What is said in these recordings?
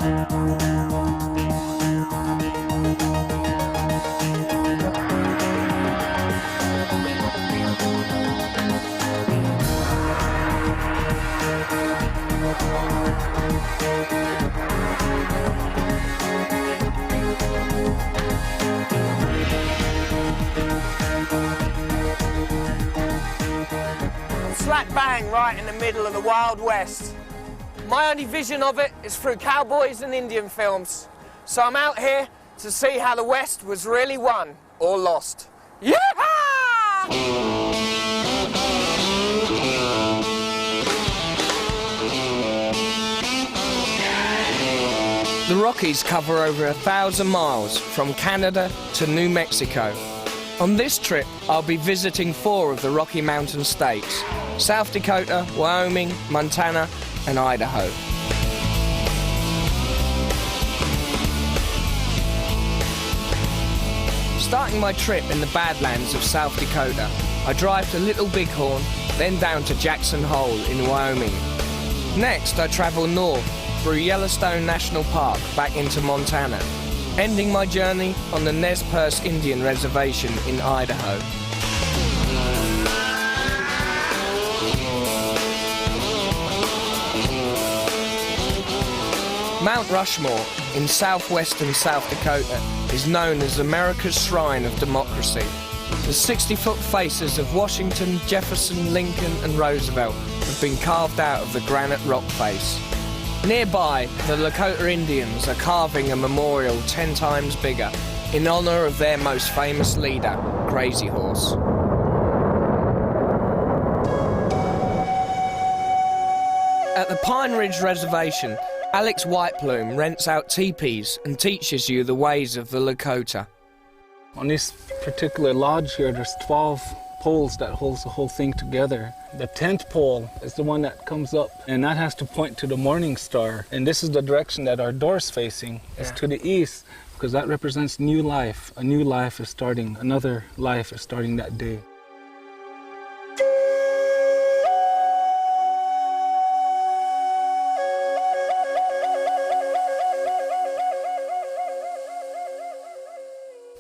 Slap bang right in the middle of the Wild West. My only vision of it is through cowboys and Indian films. So I'm out here to see how the West was really won or lost. Yeehaw! The Rockies cover over 1,000 miles from Canada to New Mexico. On this trip, I'll be visiting 4 of the Rocky Mountain states: South Dakota, Wyoming, Montana, and Idaho. Starting my trip in the Badlands of South Dakota, I drive to Little Bighorn, then down to Jackson Hole in Wyoming. Next, I travel north through Yellowstone National Park back into Montana, ending my journey on the Nez Perce Indian Reservation in Idaho. Mount Rushmore in southwestern South Dakota is known as America's Shrine of Democracy. The 60-foot faces of Washington, Jefferson, Lincoln and Roosevelt have been carved out of the granite rock face. Nearby, the Lakota Indians are carving a memorial 10 times bigger in honor of their most famous leader, Crazy Horse. At the Pine Ridge Reservation, Alex Whiteplume rents out teepees and teaches you the ways of the Lakota. On this particular lodge here, there's 12 poles that holds the whole thing together. The 10th pole is the one that comes up, and that has to point to the morning star. And this is the direction that our door's facing. It's to the east, because that represents new life. A new life is starting, another life is starting that day.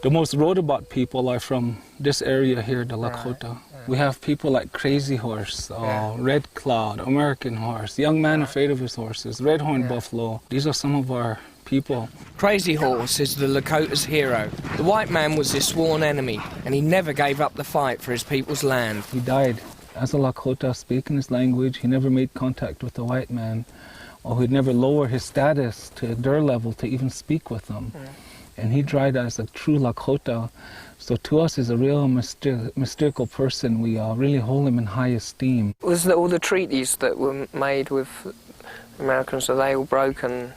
The most wrote about people are from this area here, the Lakota. We have people like Crazy Horse, Red Cloud, American Horse, Young Man Afraid of His Horses, Red Horn Buffalo. These are some of our people. Crazy Horse is the Lakota's hero. The white man was his sworn enemy, and he never gave up the fight for his people's land. He died as a Lakota, speaking his language. He never made contact with the white man, or he'd never lower his status to their level to even speak with them. And he died as a true Lakota. So to us, he's a real mystical person. We really hold him in high esteem. Was all the treaties that were made with Americans, are they all broken?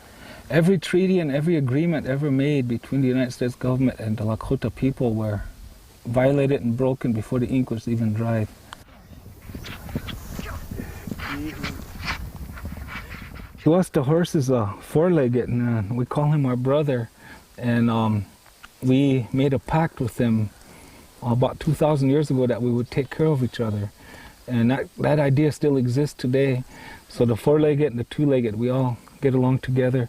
Every treaty and every agreement ever made between the United States government and the Lakota people were violated and broken before the ink was even dried. To us, the horse is a four-legged, and we call him our brother. And we made a pact with him about 2,000 years ago that we would take care of each other. And that idea still exists today. So the four-legged and the two-legged, we all get along together.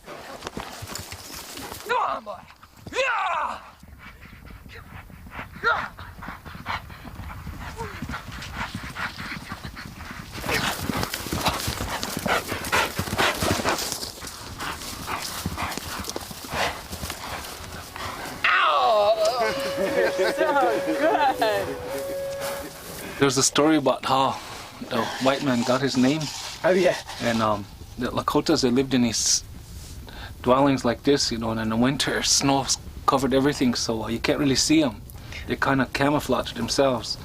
Come on, boy! Yeah! So good! There's a story about how the white man got his name. Oh yeah. And the Lakotas, they lived in these dwellings like this, you know, and in the winter, snow covered everything, so you can't really see them. They kind of camouflaged themselves.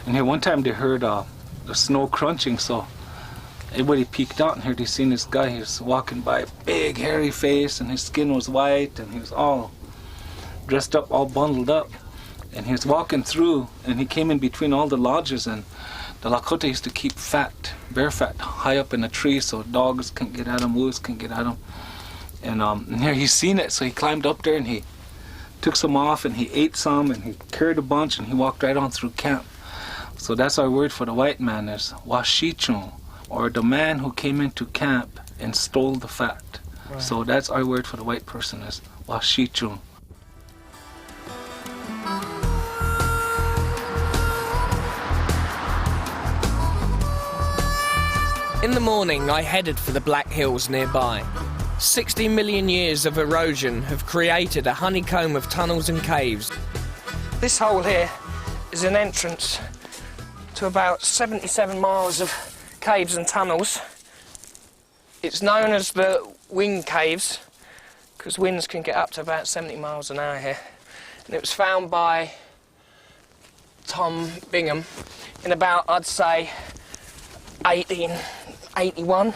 And here one time they heard the snow crunching, so everybody peeked out, and here they seen this guy. He was walking by, big hairy face, and his skin was white, and he was all dressed up, all bundled up. And he was walking through, and he came in between all the lodges, and the Lakota used to keep fat, bear fat, high up in a tree so dogs couldn't get at him, wolves couldn't get at him. And here he seen it, so he climbed up there and he took some off and he ate some and he carried a bunch and he walked right on through camp. So that's our word for the white man, is Washichun, or the man who came into camp and stole the fat. So that's our word for the white person is Washichu. In the morning, I headed for the Black Hills nearby. 60 million years of erosion have created a honeycomb of tunnels and caves. This hole here is an entrance to about 77 miles of caves and tunnels. It's known as the wind caves because winds can get up to about 70 miles an hour here. And it was found by Tom Bingham in about, I'd say, 1881.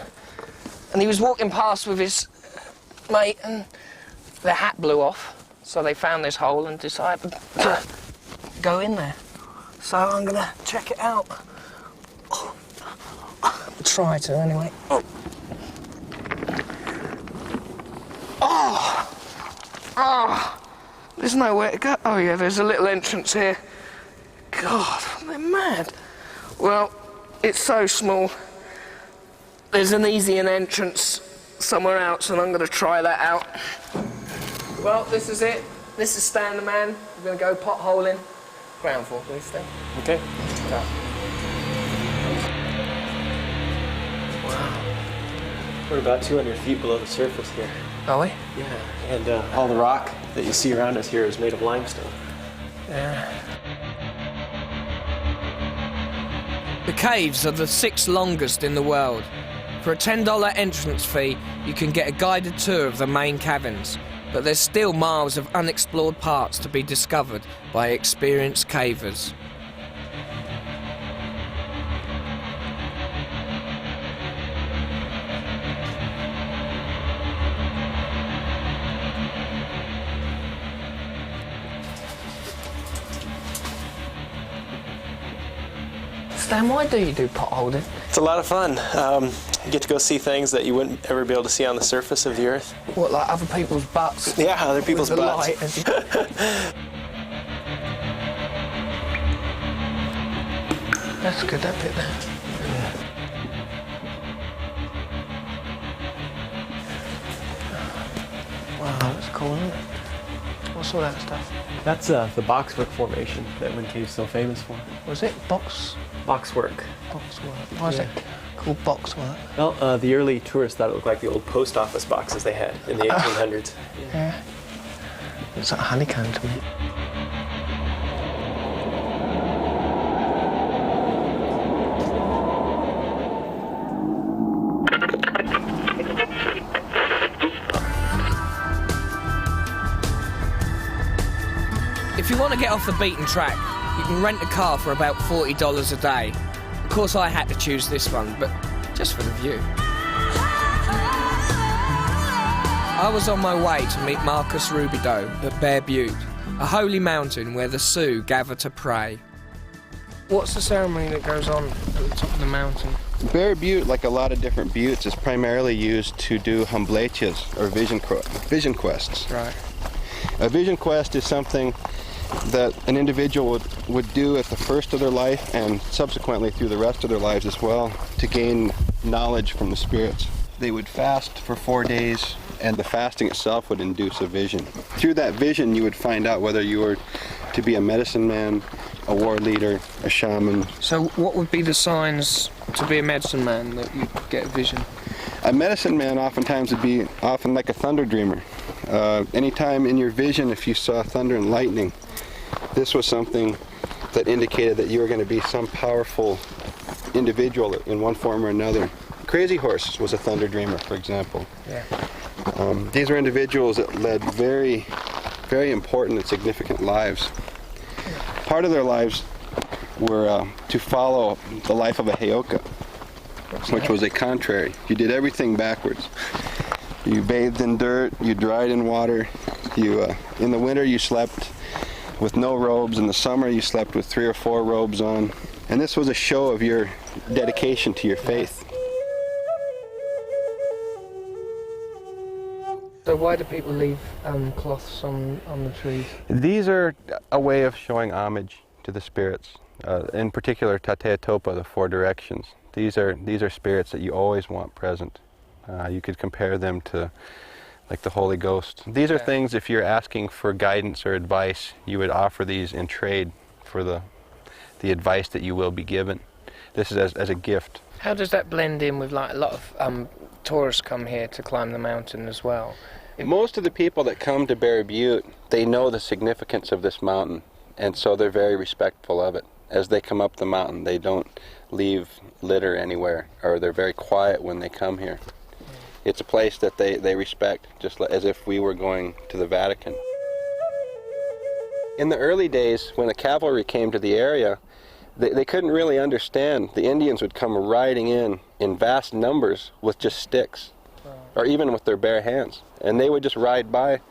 And he was walking past with his mate and their hat blew off. So they found this hole and decided to go in there. So I'm gonna check it out. Try to anyway. There's nowhere to go. Oh yeah, there's a little entrance here. God, they're mad. Well, it's so small. There's an easier entrance somewhere else, and I'm gonna try that out. Well, this is it. This is Stand the Man. We're gonna go potholing. Ground floor, please, Stan. Okay. Go. We're about 200 feet below the surface here. Are we? Yeah, and all the rock that you see around us here is made of limestone. Yeah. The caves are the 6th longest in the world. For a $10 entrance fee, you can get a guided tour of the main caverns, but there's still miles of unexplored parts to be discovered by experienced cavers. Stan, why do you do potholing? It's a lot of fun. You get to go see things that you wouldn't ever be able to see on the surface of the earth. What, like other people's butts? Yeah, other people's With the butts. light That's good, that bit there. Wow, that's cool, isn't it? What's all that stuff? That's the boxwork formation that Wind Cave's so famous for. Was it boxwork? Boxwork. Why is it called boxwork? Well, the early tourists thought it looked like the old post office boxes they had in the 1800s. Yeah. It's like a honeycomb to me. If you want to get off the beaten track, you can rent a car for about $40 a day. Of course, I had to choose this one, but just for the view. I was on my way to meet Marcus Rubidoux at Bear Butte, a holy mountain where the Sioux gather to pray. What's the ceremony that goes on at the top of the mountain? Bear Butte, like a lot of different buttes, is primarily used to do humblechas, or vision quests. Right. A vision quest is something that an individual would do at the first of their life and subsequently through the rest of their lives as well to gain knowledge from the spirits. They would fast for 4 days, and the fasting itself would induce a vision. Through that vision, you would find out whether you were to be a medicine man, a war leader, a shaman. So what would be the signs to be a medicine man that you get a vision? A medicine man oftentimes would be often like a thunder dreamer. Anytime in your vision, if you saw thunder and lightning, this was something that indicated that you were going to be some powerful individual in one form or another. Crazy Horse was a thunder dreamer, for example. Yeah. These were individuals that led very, very important and significant lives. Part of their lives were to follow the life of a Heyoka, which was a contrary. You did everything backwards. You bathed in dirt, you dried in water, in the winter you slept with no robes, in the summer you slept with 3 or 4 robes on. And this was a show of your dedication to your faith. So why do people leave cloths on the trees? These are a way of showing homage to the spirits, in particular Tateatopa, the 4 directions. These are spirits that you always want present You could compare them to like the Holy Ghost. These are things, if you're asking for guidance or advice, you would offer these in trade for the advice that you will be given. This is as a gift. How does that blend in with like a lot of tourists come here to climb the mountain as well? Most of the people that come to Bear Butte, they know the significance of this mountain, and so they're very respectful of it. As they come up the mountain, they don't leave litter anywhere, or they're very quiet when they come here. It's a place that they respect, just as if we were going to the Vatican. In the early days, when the cavalry came to the area, they couldn't really understand. The Indians would come riding in vast numbers with just sticks, or even with their bare hands. And they would just ride by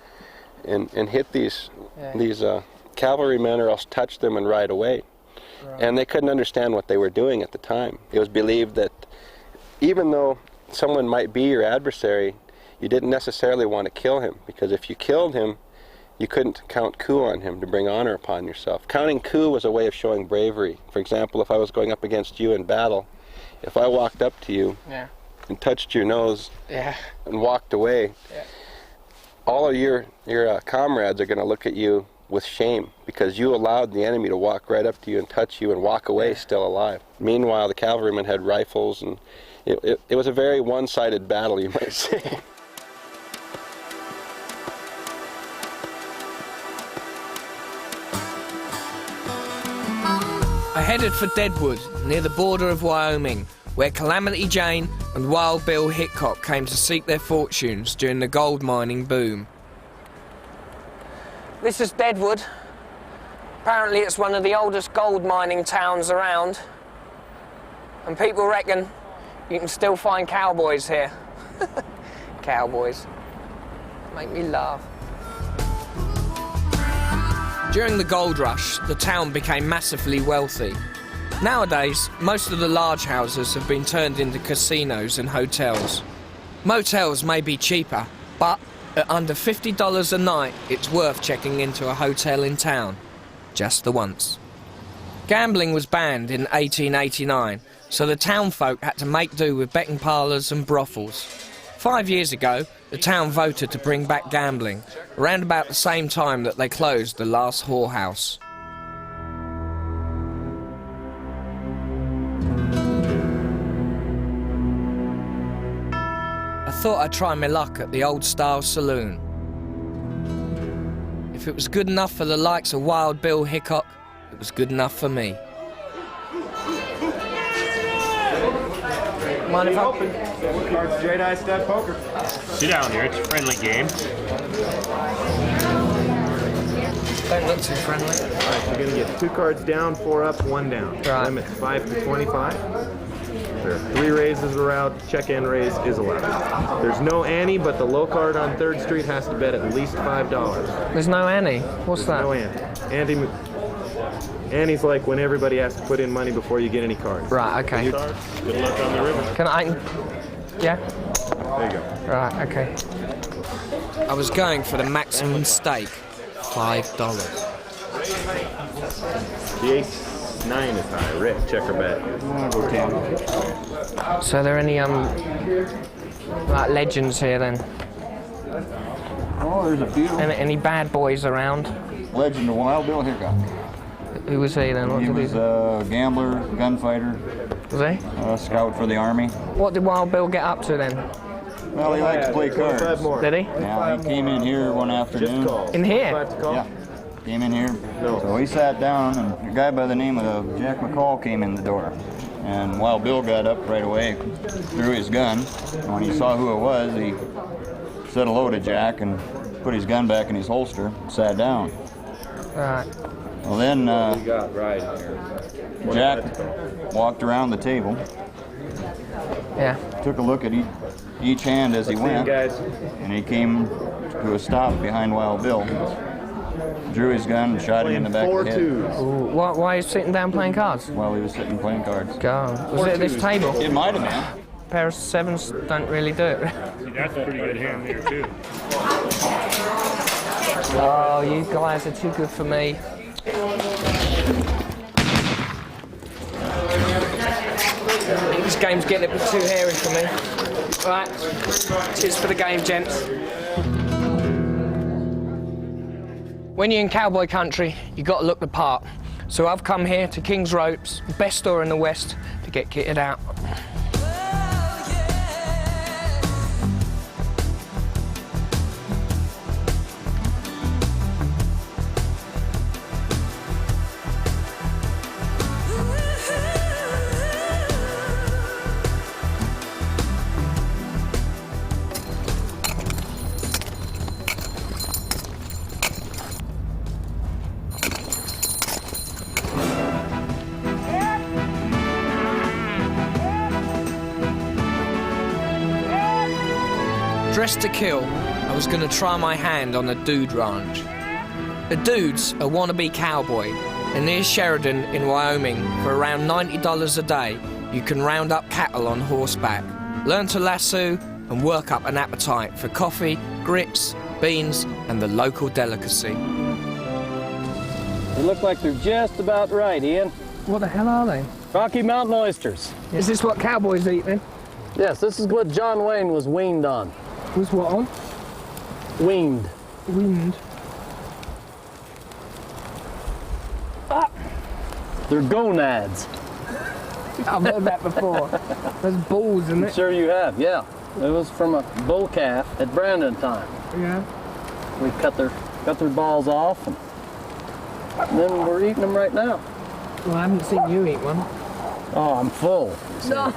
and hit these cavalrymen, or else touch them and ride away. Right. And they couldn't understand what they were doing at the time. It was believed that even though someone might be your adversary, you didn't necessarily want to kill him, because if you killed him, you couldn't count coup on him to bring honor upon yourself. Counting coup was a way of showing bravery. For example, if I was going up against you in battle, if I walked up to you and touched your nose and walked away, all of your comrades are going to look at you with shame, because you allowed the enemy to walk right up to you and touch you and walk away still alive. Meanwhile, the cavalrymen had rifles, and it was a very one-sided battle, you might say. I headed for Deadwood, near the border of Wyoming, where Calamity Jane and Wild Bill Hickok came to seek their fortunes during the gold mining boom. This is Deadwood. Apparently it's one of the oldest gold mining towns around, and people reckon you can still find cowboys here. Cowboys. Make me laugh. During the gold rush, the town became massively wealthy. Nowadays, most of the large houses have been turned into casinos and hotels. Motels may be cheaper, but at under $50 a night, it's worth checking into a hotel in town. Just the once. Gambling was banned in 1889, so the townfolk had to make do with betting parlours and brothels. 5 years ago, the town voted to bring back gambling, around about the same time that they closed the last whorehouse. I thought I'd try my luck at the old-style saloon. If it was good enough for the likes of Wild Bill Hickok, it was good enough for me. Mind if I... Cards straight eye stud poker. Sit down here, it's a friendly game. Don't look too friendly. Alright, you're gonna get 2 cards down, 4 up, 1 down. Right. Limit 5 to 25. There are 3 raises are allowed, check-in raise is allowed. There's no ante, but the low card on 3rd Street has to bet at least $5. There's no ante. What's that? No ante. Ante's like when everybody has to put in money before you get any cards. Right, okay. Good luck on the river. Can I... Yeah? There you go. Right, okay. I was going for the maximum stake, $5. The ace 9 is high. Rick, check or bet. I'm gonna go 10. So are there any, like legends here then? Oh, there's a few. Any bad boys around? Legend of Wild Bill Hickok. Who was he then? What He did was a gambler, gunfighter, Was he? scout for the Army. What did Wild Bill get up to then? Well, he liked to play cards. 5 more. Did he? Yeah, he came in here one afternoon. In here? Yeah, came in here. No. So he sat down, and a guy by the name of Jack McCall came in the door. And Wild Bill got up right away, threw his gun. And when he saw who it was, he said hello to Jack and put his gun back in his holster, sat down. Right. Well, then Jack walked around the table, Yeah. took a look at each hand as he went, guys. and he came to a stop behind Wild Bill, drew his gun and shot him in the back of the head. twos. Ooh, why are you sitting down playing cards? While he was sitting playing cards. Go. Was it at this table? It might have been. A pair of 7s don't really do it. See, that's a pretty good hand there, too. Oh, you guys are too good for me. This game's getting a bit too hairy for me. Right, cheers for the game, gents. When you're in cowboy country, you got to look the part. So I've come here to King's Ropes, the best store in the West, to get kitted out. Dressed to kill, I was going to try my hand on a dude ranch. A dude's a wannabe cowboy, and near Sheridan in Wyoming, for around $90 a day, you can round up cattle on horseback, learn to lasso, and work up an appetite for coffee, grits, beans, and the local delicacy. They look like they're just about right, Ian. What the hell are they? Rocky Mountain oysters. Is this what cowboys eat then? Yes, this is what John Wayne was weaned on. Was what on? Weaned. Wind. They're gonads. I've heard that before. There's bulls, isn't I'm it? sure you have, yeah. It was from a bull calf at Brandon time. Yeah. We cut their balls off, and then we're eating them right now. Well, I haven't seen you eat one. Oh, I'm full. No.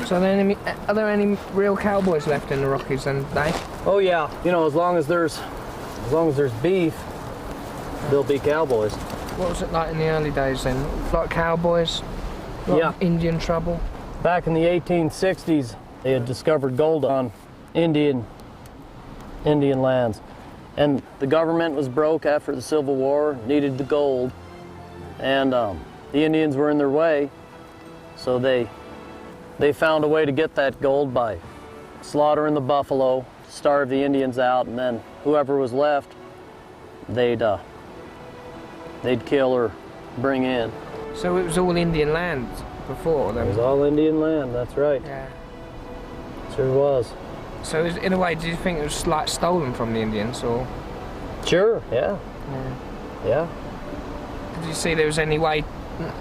So are there any real cowboys left in the Rockies then, Dave? Oh yeah. You know, as long as there's beef, there'll be cowboys. What was it like in the early days then? Like cowboys? Like Indian trouble? Back in the 1860s, they had discovered gold on Indian lands. And the government was broke after the Civil War, needed the gold. And the Indians were in their way. So they found a way to get that gold by slaughtering the buffalo, starve the Indians out, and then whoever was left, they'd kill or bring in. So it was all Indian land before then? It was all Indian land, that's right. Yeah. Sure was. So in a way, do you think it was like stolen from the Indians, or? Sure, yeah. Yeah. Did you see there was any way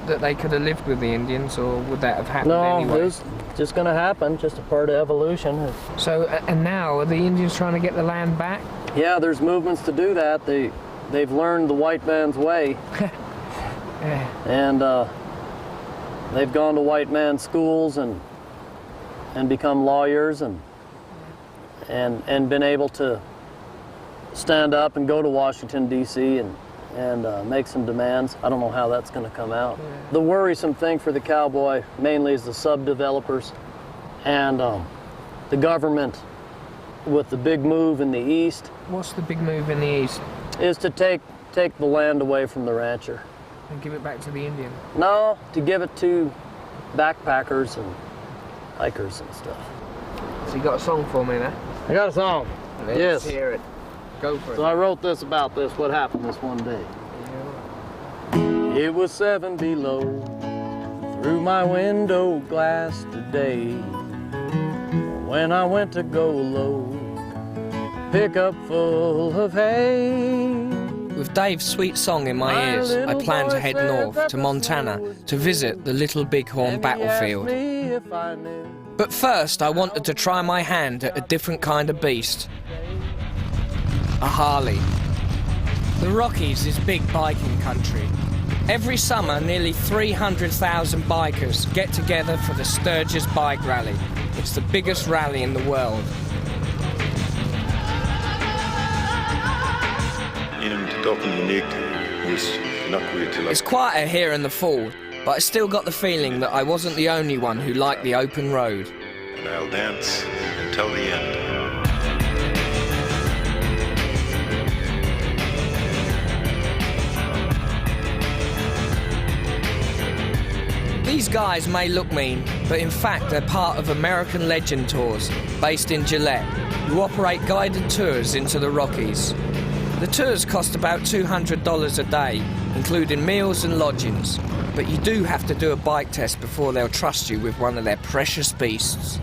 that they could have lived with the Indians, or would that have happened anyway? No, it was just going to happen, just a part of evolution. So, and now, are the Indians trying to get the land back? Yeah, there's movements to do that. They've learned the white man's way. Yeah. And they've gone to white man's schools and become lawyers and been able to stand up and go to Washington, D.C. and make some demands. I don't know how that's going to come out. Yeah. The worrisome thing for the cowboy mainly is the sub-developers and the government with the big move in the east. What's the big move in the east? Is to take the land away from the rancher. And give it back to the Indian? No, to give it to backpackers and hikers and stuff. So you got a song for me there? I got a song. Let's hear it. Go for it. So I wrote this about this, what happened this one day. Yeah. It was 7 below, through my window glass today. When I went to go load, pickup full of hay. With Dave's sweet song in my ears, I plan to head north to Montana to visit the Little Bighorn battlefield. But first, I wanted to try my hand at a different kind of beast. A Harley. The Rockies is big biking country. Every summer, nearly 300,000 bikers get together for the Sturgis Bike Rally. It's the biggest rally in the world. It's quieter here in the fall, but I still got the feeling that I wasn't the only one who liked the open road. And I'll dance until the end. These guys may look mean, but in fact they're part of American Legend Tours, based in Gillette, who operate guided tours into the Rockies. The tours cost about $200 a day, including meals and lodgings, but you do have to do a bike test before they'll trust you with one of their precious beasts.